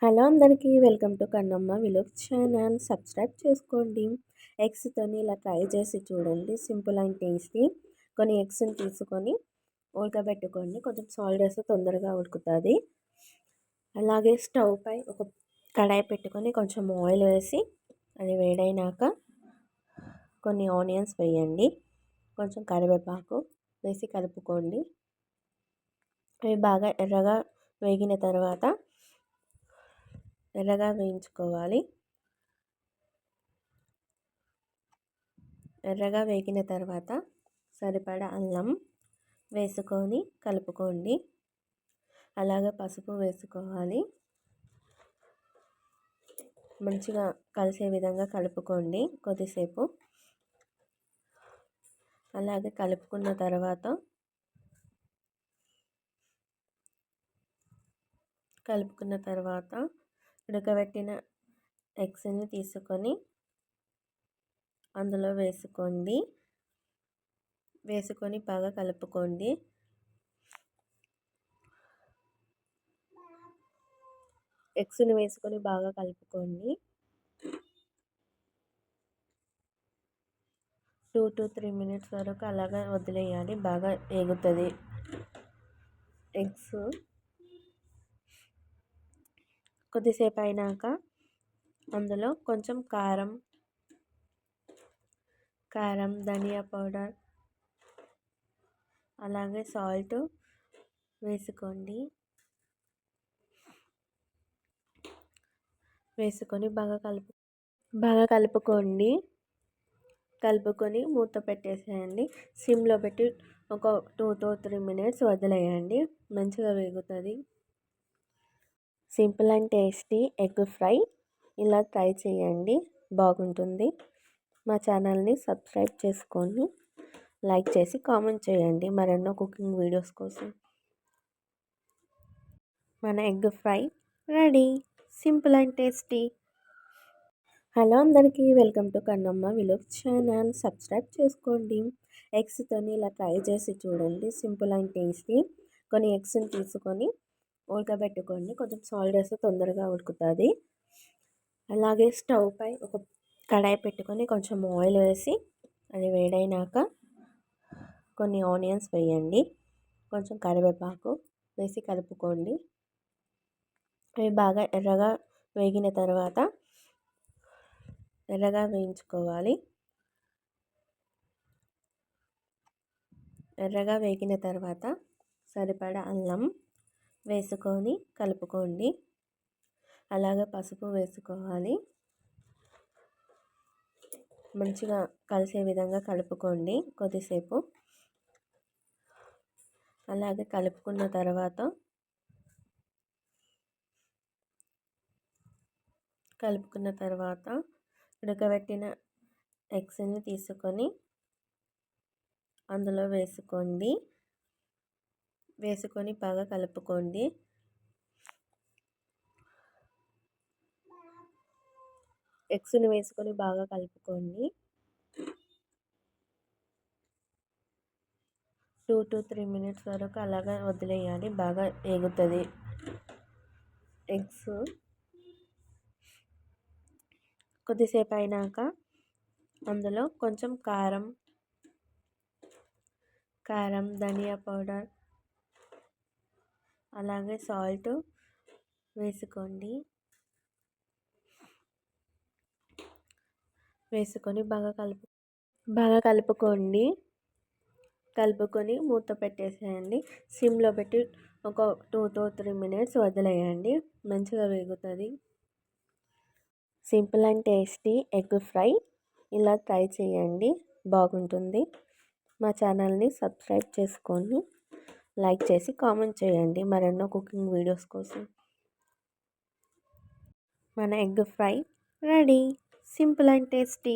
Hello అందరికీ welcome to Kannamma vlog channel. Subscribe చేసుకోండి. ఎగ్స్తోని ఇలా ట్రై చేసి చూడండి. Simple and tasty. కొన్ని ఎగ్స్ని తీసుకొని ఉడకబెట్టుకోండి. కొంచెం సాల్ట్ వేస్తే తొందరగా ఉడుకుతుంది. అలాగే స్టవ్ పై ఒక కడాయి పెట్టుకొని కొంచెం ఆయిల్ వేసి అది వేడైనాక కొన్ని ఆనియన్స్ వేయండి. కొంచెం కరివేపాకు వేసి కలుపుకోండి. అవి బాగా ఎర్రగా వేగిన తర్వాత ఎర్రగా వేయించుకోవాలి. ఎర్రగా వేగిన తర్వాత సరిపడా అల్లం వేసుకొని కలుపుకోండి. అలాగే పసుపు వేసుకోవాలి. మంచిగా కలిసే విధంగా కలుపుకోండి కొద్దిసేపు. అలాగే కలుపుకున్న తర్వాత ఉడకబెట్టిన ఎగ్స్ని తీసుకొని అందులో వేసుకొని బాగా కలుపుకోండి. ఎగ్స్ని వేసుకొని బాగా కలుపుకోండి. 2 to 3 minutes వరకు అలాగే వదిలేయాలి. బాగా వేగుతుంది ఎగ్స్. కొద్దిసేపు అయినాక అందులో కొంచెం కారం ధనియా పౌడర్ అలాగే సాల్ట్ వేసుకొని బాగా కలుపుకోండి. కలుపుకొని మూత పెట్టేసేయండి. సిమ్లో పెట్టి ఒక 2 to 3 minutes వదిలేయండి. మంచిగా వేగుతుంది. Simple and tasty egg fry ఇలా ట్రై చేయండి, బాగుంటుంది. మా ఛానల్ని సబ్స్క్రైబ్ చేసుకొని లైక్ చేసి కామెంట్ చేయండి మరెన్నో కుకింగ్ వీడియోస్ కోసం. మన egg fry ready. Simple and tasty. Hello అందరికీ welcome to Kannamma vlog channel. Subscribe చేసుకోండి. ఎగ్స్తోని ఇలా ట్రై చేసి చూడండి. Simple and tasty. కొన్ని ఎగ్స్ని తీసుకొని ఉడకబెట్టుకోండి. కొంచెం సాల్ట్ వేస్తే తొందరగా ఉడుకుతుంది. అలాగే స్టవ్ పై ఒక కడాయి పెట్టుకొని కొంచెం ఆయిల్ వేసి అది వేడైనాక కొన్ని ఆనియన్స్ వేయండి. కొంచెం కరివేపాకు వేసి కలుపుకోండి. అవి బాగా ఎర్రగా వేగిన తర్వాత ఎర్రగా వేయించుకోవాలి. ఎర్రగా వేగిన తర్వాత సరిపడా అల్లం వేసుకొని కలుపుకోండి. అలాగే పసుపు వేసుకోవాలి. మంచిగా కలిసే విధంగా కలుపుకోండి కొద్దిసేపు. అలాగే కలుపుకున్న తర్వాత ఉడకబెట్టిన ఎగ్స్ని తీసుకొని అందులో వేసుకొని బాగా కలుపుకోండి. ఎగ్స్ని వేసుకొని బాగా కలుపుకోండి. 2 to 3 minutes వరకు అలాగే వదిలేయాలి. బాగా వేగుతుంది ఎగ్స్. కొద్దిసేపు అయినాక అందులో కొంచెం కారం ధనియా పౌడర్ అలాగే సాల్ట్ వేసుకొని బాగా కలుపుకొని మూత పెట్టేసేయండి. సిమ్లో పెట్టి ఒక 2 to 3 minutes వదిలేయండి. మంచిగా వేగుతుంది. Simple and tasty egg fry ఇలా ట్రై చేయండి, బాగుంటుంది. మా ఛానల్ని సబ్స్క్రైబ్ చేసుకొని లైక్ చేసి కామెంట్ చేయండి మరెన్నో కుకింగ్ వీడియోస్ కోసం. మన egg fry ready. Simple and tasty.